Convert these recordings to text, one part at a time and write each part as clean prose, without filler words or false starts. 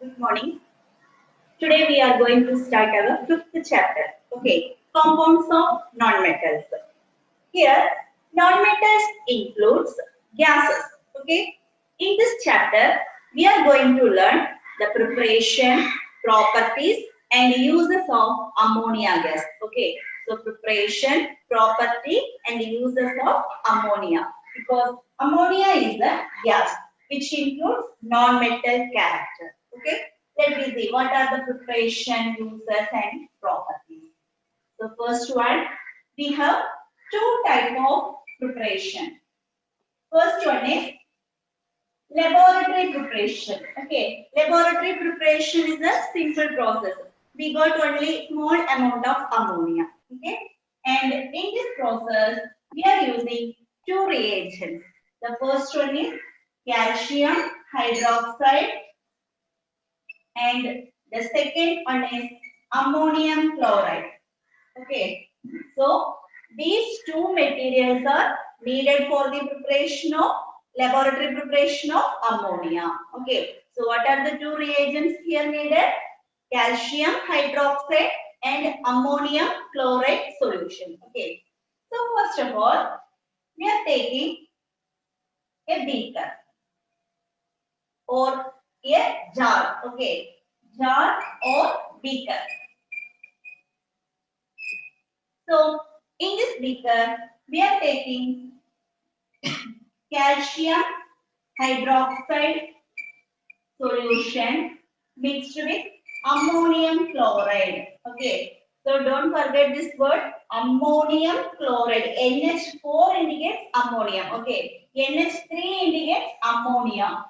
Good morning. Today we are going to start our fifth chapter. Okay, compounds of nonmetals. Here, nonmetals includes gases. Okay, in this chapter we are going to learn the preparation, properties, and uses of ammonia gas. Okay, so preparation, property, and uses of ammonia because ammonia is a gas which includes non-metal character. Okay, let me see what are the preparation, uses, and properties. The first one, we have two type of preparation. First one is laboratory preparation. Okay, laboratory preparation is a simple process. We got only small amount of ammonia. Okay, and in this process, we are using two reagents. The first one is calcium hydroxide, and the second one is ammonium chloride. Okay, so these two materials are needed for the preparation of laboratory preparation of ammonia. Okay, so what are the two reagents here needed? Calcium hydroxide and ammonium chloride solution. Okay, so first of all, we are taking a beaker or a jar. Okay, jar or beaker. So in this beaker, we are taking calcium hydroxide solution mixed with ammonium chloride. Okay, so don't forget this word ammonium chloride. NH4 indicates ammonium. Okay, NH3 indicates ammonia.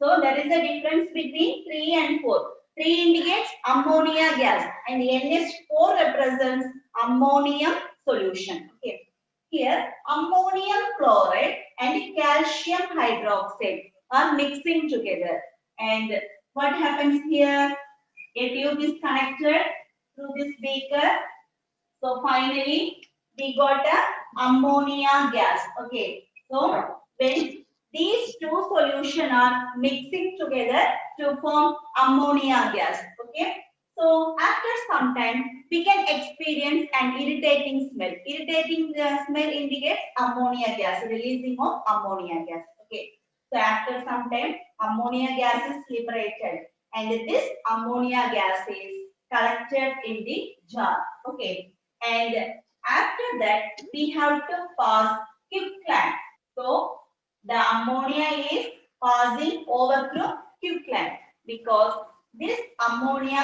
So there is a difference between 3 and 4. 3 indicates ammonia gas and NH4 represents ammonium solution. Okay. Here, ammonium chloride and calcium hydroxide are mixing together. And what happens here? A tube is connected through this beaker. So finally, we got a ammonia gas. Okay. So when these two solutions are mixing together to form ammonia gas. Okay. So after some time, we can experience an irritating smell. Irritating smell indicates ammonia gas, releasing of ammonia gas. Okay. So after some time, ammonia gas is liberated, and this ammonia gas is collected in the jar. Okay. And after that, we have to pass quicklime. So the ammonia is passing over through quicklime because this ammonia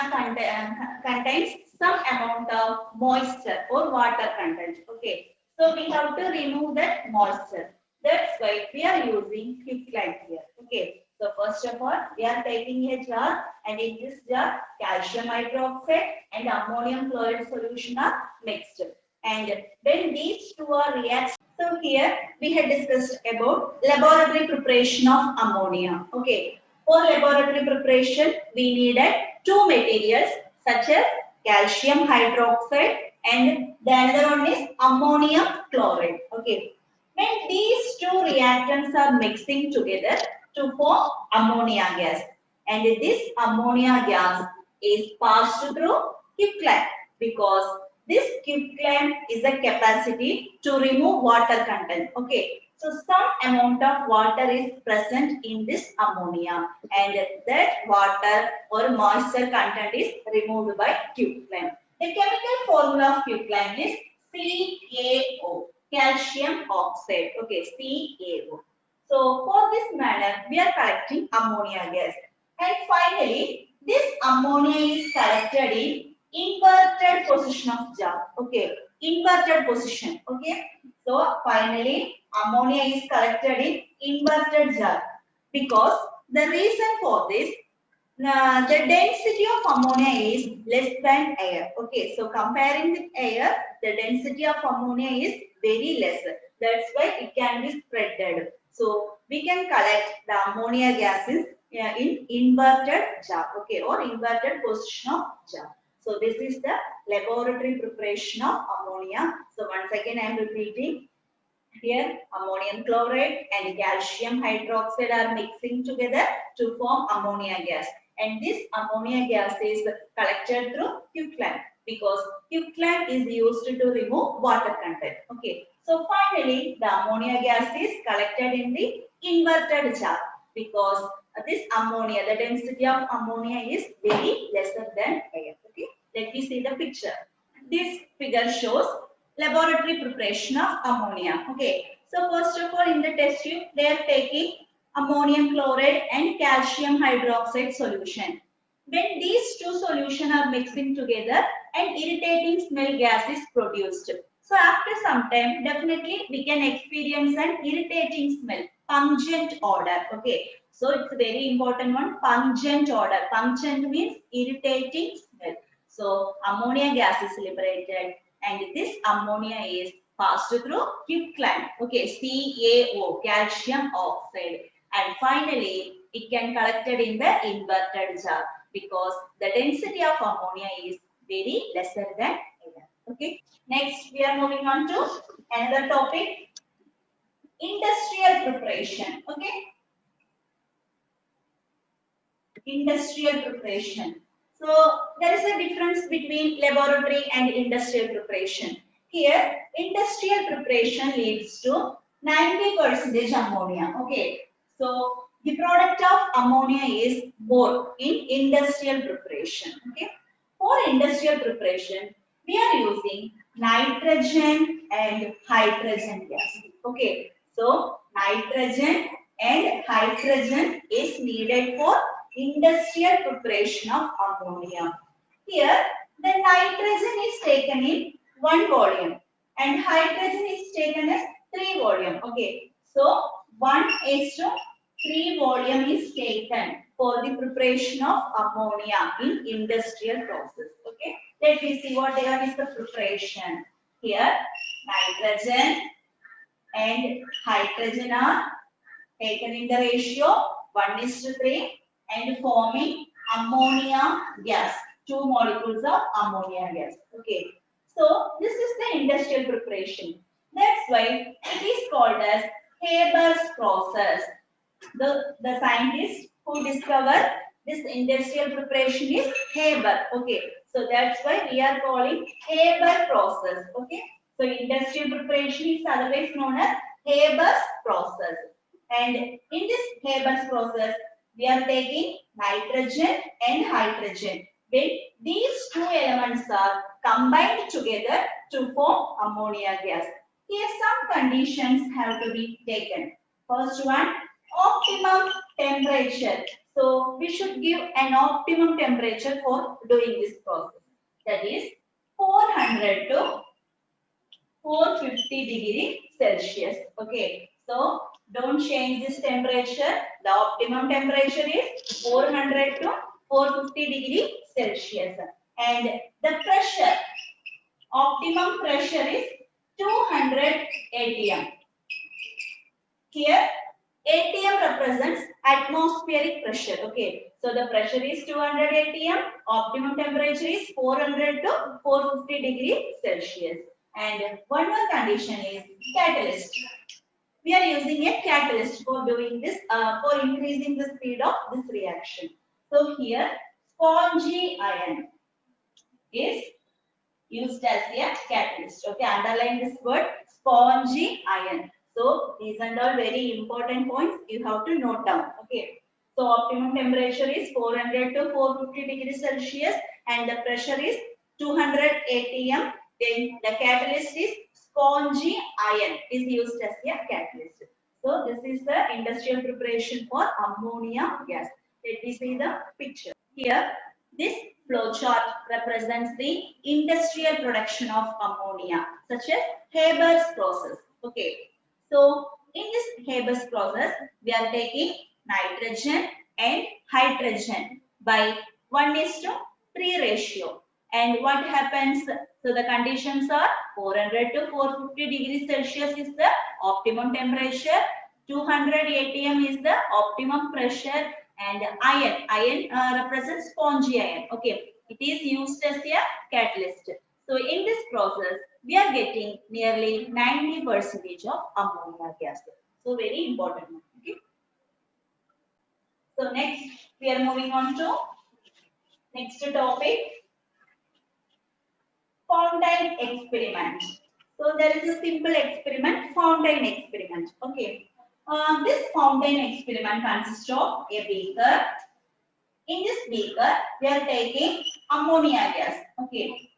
contains some amount of moisture or water content. Okay, so we have to remove that moisture. That's why we are using quicklime here. Okay, so first of all, we are taking a jar, and in this jar, calcium hydroxide and ammonium chloride solution are mixed. And when these two are reacting, so here we had discussed about laboratory preparation of ammonia. Okay, for laboratory preparation, we needed two materials such as calcium hydroxide and the another one is ammonium chloride. Okay, when these two reactants are mixing together to form ammonia gas, and this ammonia gas is passed through quicklime because this quicklime is a capacity to remove water content. Okay, so some amount of water is present in this ammonia, and that water or moisture content is removed by quicklime. The chemical formula of quicklime is CaO, calcium oxide. Okay, CaO. So for this manner, we are collecting ammonia gas. And finally, this ammonia is collected in inverted position of jar. Okay, inverted position. Okay, so finally, ammonia is collected in inverted jar because the reason for this, the density of ammonia is less than air. Okay, so comparing with air, the density of ammonia is very less. That's why it can be spreaded. So we can collect the ammonia gases in inverted jar. Okay, or inverted position of jar. So this is the laboratory preparation of ammonia. So once again, I am repeating. Here, ammonium chloride and calcium hydroxide are mixing together to form ammonia gas. and this ammonia gas is collected through quicklime because quicklime is used to remove water content. Okay, so finally the ammonia gas is collected in the inverted jar because this ammonia, the density of ammonia is very lesser than air. Okay, let me see the picture. This figure shows laboratory preparation of ammonia. Okay, so first of all in the test tube they are taking ammonium chloride and calcium hydroxide solution. When these two solutions are mixing together, an irritating smell gas is produced. So after some time, definitely we can experience an irritating smell, pungent odor. Okay, so it's a very important one, pungent odor. Pungent means irritating smell. So ammonia gas is liberated, and this ammonia is passed through quicklime. Okay, CaO, calcium oxide, and finally it can collected in the inverted jar because the density of ammonia is very lesser than air. Okay. Next, we are moving on to another topic, industrial preparation. Okay. Industrial preparation. So there is a difference between laboratory and industrial preparation. Here, industrial preparation leads to 90% ammonia. Okay. So the product of ammonia is more in industrial preparation. Okay. For industrial preparation, we are using nitrogen and hydrogen gas. Okay. So nitrogen and hydrogen is needed for industrial preparation of ammonia. Here, the nitrogen is taken in 1 volume and hydrogen is taken as 3 volume. Okay, so 1:3 volume is taken for the preparation of ammonia in industrial process. Okay, let me see what is the preparation. Here, nitrogen and hydrogen are taken in the ratio 1:3 and forming ammonia gas, 2 molecules of ammonia gas. Okay, so this is the industrial preparation. That's why it is called as Haber's process. The scientist who discovered this industrial preparation is Haber. Okay, so that's why we are calling Haber process. Okay, so industrial preparation is otherwise known as Haber's process. And in this Haber's process, we are taking nitrogen and hydrogen. When these two elements are combined together to form ammonia gas. Here some conditions have to be taken. First one, optimum temperature. So we should give an optimum temperature for doing this process. That is 400 to 450°C. Okay, so don't change this temperature. The optimum temperature is 400 to 450°C. And the pressure, optimum pressure is 200 atm. Here, atm represents atmospheric pressure. Okay, so the pressure is 200 atm. Optimum temperature is 400 to 450°C. And one more condition is catalyst. We are using a catalyst for doing this, for increasing the speed of this reaction. So here, spongy iron is used as a catalyst. Okay, underline this word, spongy iron. So these are all very important points you have to note down. Okay, so optimum temperature is 400 to 450°C and the pressure is 200 atm. Then the catalyst is spongy iron is used as a catalyst. So this is the industrial preparation for ammonia gas. Let me see the picture. Here, this flow chart represents the industrial production of ammonia, such as Haber's process. Okay, so in this Haber's process, we are taking nitrogen and hydrogen by 1:3 ratio. And what happens? So the conditions are 400 to 450°C is the optimum temperature, 200 atm is the optimum pressure, and iron represents spongy iron. Okay, it is used as a catalyst. So in this process, we are getting nearly 90% of ammonia gas. So very important. Okay. So next, We are moving on to next topic, fountain experiment. So there is a simple experiment, fountain experiment. Okay. This fountain experiment consists of a beaker. In this beaker, we are taking ammonia gas. Okay.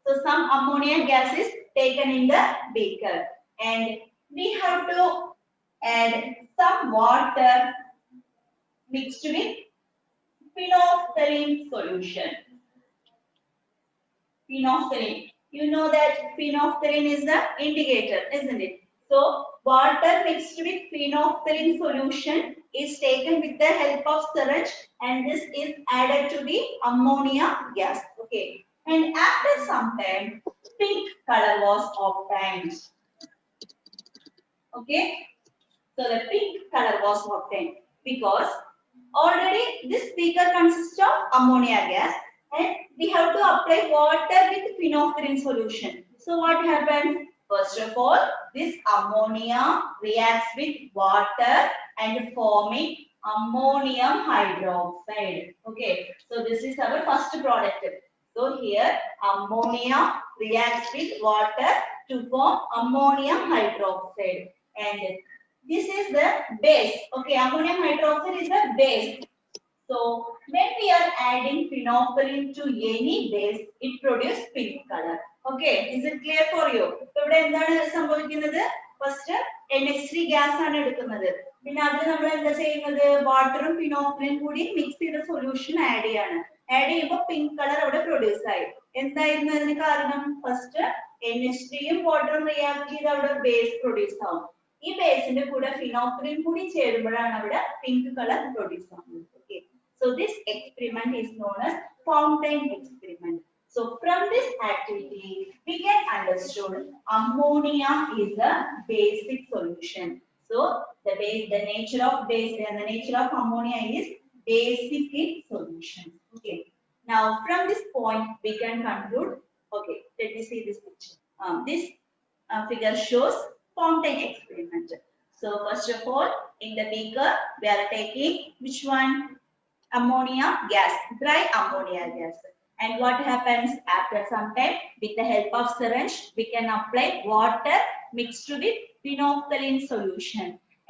So some ammonia gas is taken in the beaker, and we have to add some water mixed with phenolphthalein solution. Phenolphthalein. You know that phenolphthalein is the indicator, isn't it? So water mixed with phenolphthalein solution is taken with the help of syringe, and this is added to the ammonia gas. Okay. And after some time, pink color was obtained. Okay. So the pink color was obtained because already this beaker consists of ammonia gas, and we have to apply water with phenolphthalein solution. So what happens? First of all, this ammonia reacts with water and forming ammonium hydroxide. Okay, so this is our first product. So here ammonia reacts with water to form ammonium hydroxide, and this is the base. Okay, ammonium hydroxide is the base. So when we are adding phenolphthalein to any base, it produces pink color. Okay, is it clear for you? So ഇവിടെ എന്താണ് സംഭവിക്കുന്നത്? First NH3 gas ആണ് എടുക്കുന്നത്. പിന്നെ അത് നമ്മൾ എന്താ ചെയ്യുന്നത്? വാട്ടറും ഫിനോഫ്തലീനും കൂടി മിക്സ് ചെയ്ത സൊല്യൂഷൻ ആഡ് ചെയ്യാണ്. ആഡ് ചെയ്യുമ്പോൾ പിങ്ക് കളർ അവിടെ പ്രൊഡ്യൂസ് ആയി. എന്തായിരുന്നു അതിന് കാരണം? ഫസ്റ്റ് NH3 യും വാട്ടറും റിയാക്ട് ചെയ്ത് അവിടെ ബേസ് പ്രൊഡ്യൂസ് ആവും. ഈ ബേസിന്റെ കൂടെ ഫിനോഫ്തലീൻ കൂടി ചേരുമ്പോഴാണ് അവിടെ പിങ്ക് കളർ പ്രൊഡ്യൂസ് ആവുന്നത്. Okay. So this experiment is known as fountain experiment. So from this activity, we can understood ammonia is a basic solution. So the nature of base and the nature of ammonia is basic in solution. Okay. Now from this point we can conclude. Okay, let me see this picture. This figure shows fountain experiment. So first of all, in the beaker we are taking which one? Ammonia gas, dry ammonia gas. And what happens after some time? With the help of syringe, we can apply water mixed with phenolphthalein solution,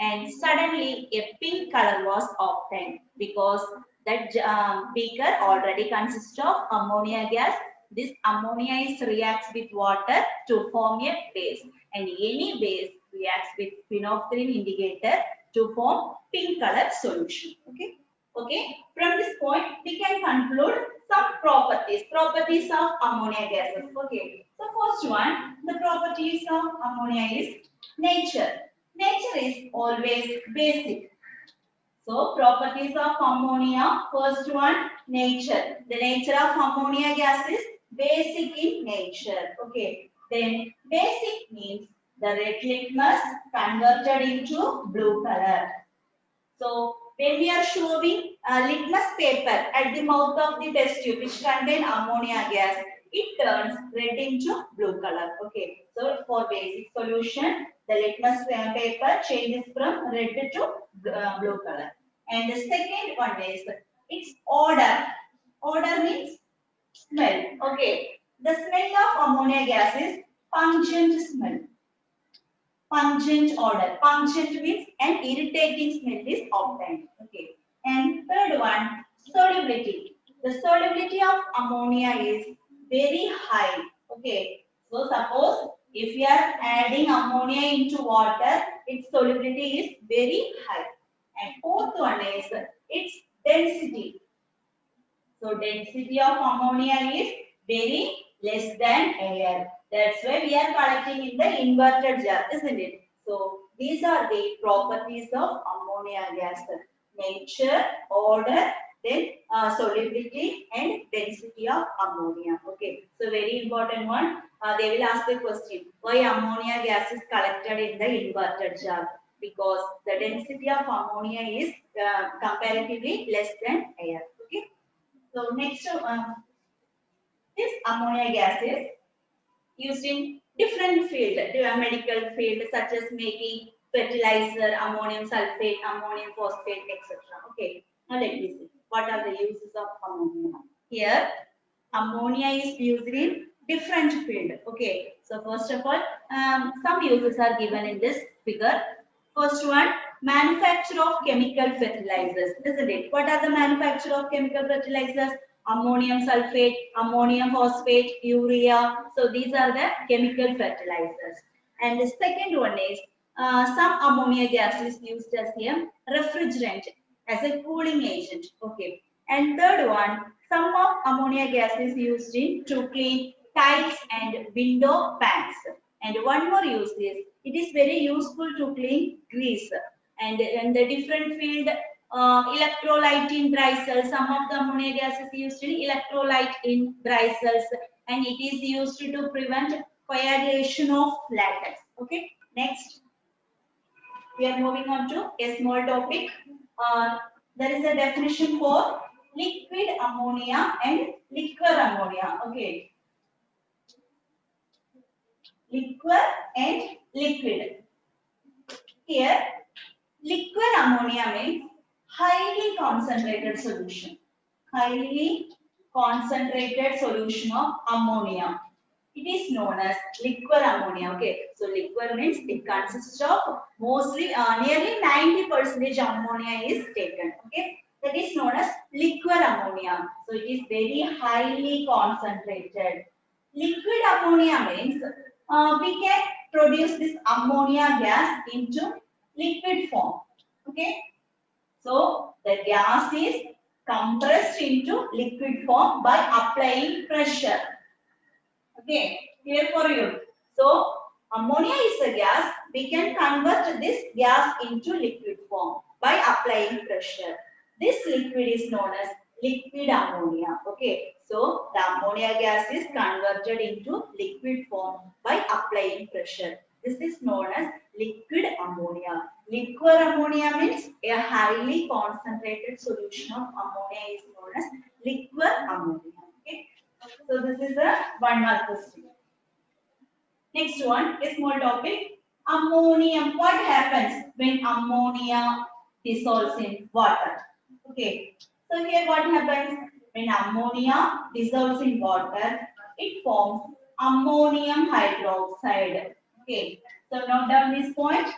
and suddenly a pink color was obtained because that beaker already consists of ammonia gas. This ammonia reacts with water to form a base, and any base reacts with phenolphthalein indicator to form pink color solution. Okay. Okay, from this point we can conclude some properties of ammonia gases. Okay, so first one, the properties of ammonia is nature. Nature is always basic. So properties of ammonia, first one, nature. The nature of ammonia gas is basic in nature. Okay, then basic means the red litmus converted into blue color. So when we are showing litmus paper at the mouth of the test tube which contain ammonia gas, it turns red into blue color. Okay, so for basic solution, the litmus paper changes from red to blue color. And the second one is its odor. Odor means smell. Okay, the smell of ammonia gas is pungent smell. Pungent odor. Pungent means an irritating smell is obtained. Okay. And third one, solubility. The solubility of ammonia is very high. Okay. So suppose if we are adding ammonia into water, its solubility is very high. And fourth one is its density. So density of ammonia is very less than air. That's why we are collecting in the inverted jar, isn't it? So these are the properties of ammonia gas: nature, odor, then solubility and density of ammonia. Okay, so very important one. They will ask the question: why ammonia gas is collected in the inverted jar? Because the density of ammonia is comparatively less than air. Okay. So next, this ammonia gas is used in different field, medical field such as making fertilizer, ammonium sulfate, ammonium phosphate, etc. Okay, now let me see. What are the uses of ammonia? Here, ammonia is used in different field. Okay, so first of all, some uses are given in this figure. First one, manufacture of chemical fertilizers, isn't it? What are the manufacture of chemical fertilizers? Ammonium sulfate, ammonium phosphate, urea. So these are the chemical fertilizers. And the second one is some ammonia gas is used as a refrigerant, as a cooling agent. Okay. And third one, some of ammonia gas is used in to clean tiles and window panes. And one more use is it is very useful to clean grease. And in the different field, electrolyte in dry cells. Some of the ammonia gas is used in electrolyte in dry cells, and it is used to prevent coagulation of latex. Okay. Next, we are moving on to a small topic. There is a definition for liquid ammonia and liquor ammonia. Okay, liquor and liquid. Here, liquid ammonia means highly concentrated solution. Highly concentrated solution of ammonia. It is known as liquor ammonia. Okay, so liquor means it consists of mostly nearly 90% ammonia is taken. Okay, that is known as liquor ammonia. So it is very highly concentrated. Liquid ammonia means we can produce this ammonia gas into liquid form. Okay, so the gas is compressed into liquid form by applying pressure. Okay, here for you. So ammonia is a gas. We can convert this gas into liquid form by applying pressure. This liquid is known as liquid ammonia. Okay, so the ammonia gas is converted into liquid form by applying pressure. This is known as liquid ammonia. Liquid ammonia means a highly concentrated solution of ammonia is known as liquid ammonia. Okay. So this is a 1 mark question. Next one, a small topic. Ammonium. What happens when ammonia dissolves in water? Okay. So here what happens when ammonia dissolves in water? It forms ammonium hydroxide. Okay. So note down this point.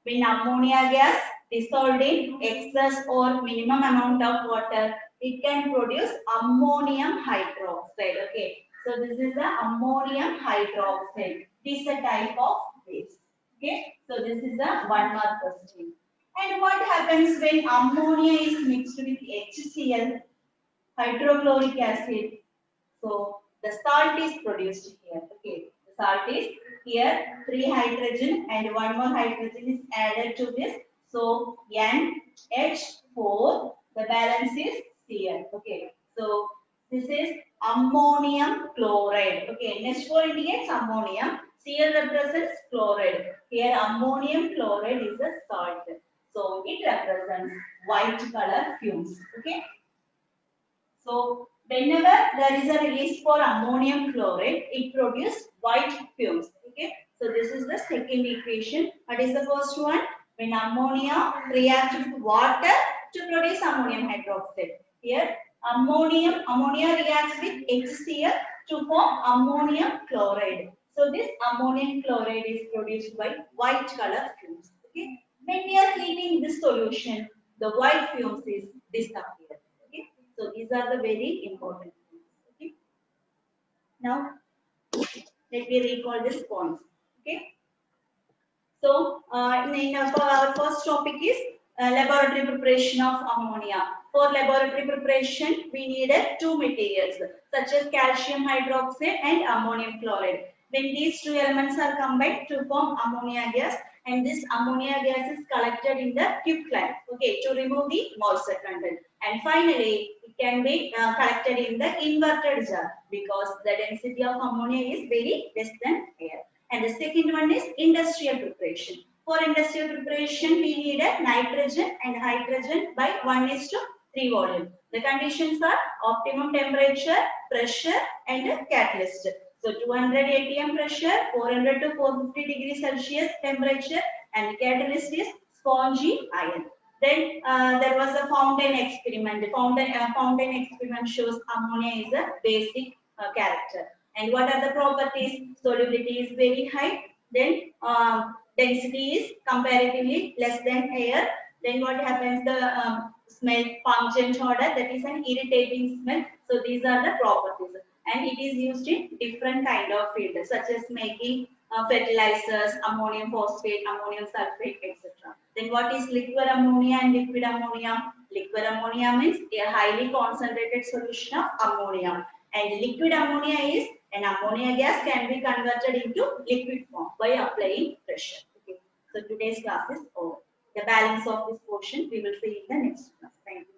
When ammonia gas dissolved in excess or minimum amount of water, it can produce ammonium hydroxide. Okay, so this is the ammonium hydroxide. This is a type of base. Okay, so this is a 1 mark question. And what happens when ammonia is mixed with HCl, hydrochloric acid? So the salt is produced here. Okay, the salt is here 3 hydrogen and 1 more hydrogen is added to this. So NH4, the balance is Cl. Okay, so this is ammonium chloride. Okay, NH4 indicates ammonium. Cl represents chloride. Here ammonium chloride is a salt. So it represents white color fumes. Okay. So whenever there is a release for ammonium chloride, it produces white fumes. Okay. So this is the second equation. What is the first one? When ammonia reacts with water to produce ammonium hydroxide. Here ammonia reacts with HCl to form ammonium chloride. So this ammonium chloride is produced by white color fumes. Okay. When we are heating this solution, the white fumes is disappear. Okay. So these are the very important things. Okay. Now let me recall these points. Okay. So for our first topic is laboratory preparation of ammonia. For laboratory preparation, we needed 2 materials such as calcium hydroxide and ammonium chloride. When these 2 elements are combined to form ammonia gas, and this ammonia gas is collected in the quicklime, okay, to remove the moisture content. And finally, it can be collected in the inverted jar because the density of ammonia is very less than air. And the second one is industrial preparation. For industrial preparation, we need a nitrogen and hydrogen by 1:3 volume. The conditions are optimum temperature, pressure, and a catalyst. So 200 atm pressure, 400 to 450 degrees Celsius temperature, and catalyst is spongy iron. Then there was a fountain experiment. The fountain experiment shows ammonia is a basic character. And what are the properties? Solubility is very high. Then density is comparatively less than air. Then what happens? The smell, pungent odor, that is an irritating smell. So these are the properties. And it is used in different kind of fields, such as making fertilizers, ammonium phosphate, ammonium sulfate, etc. Then what is liquid ammonia and liquid ammonia? Liquid ammonia means a highly concentrated solution of ammonia. And liquid ammonia is an ammonia gas can be converted into liquid form by applying pressure. Okay. So today's class is over. The balance of this portion we will see in the next class. Thank you.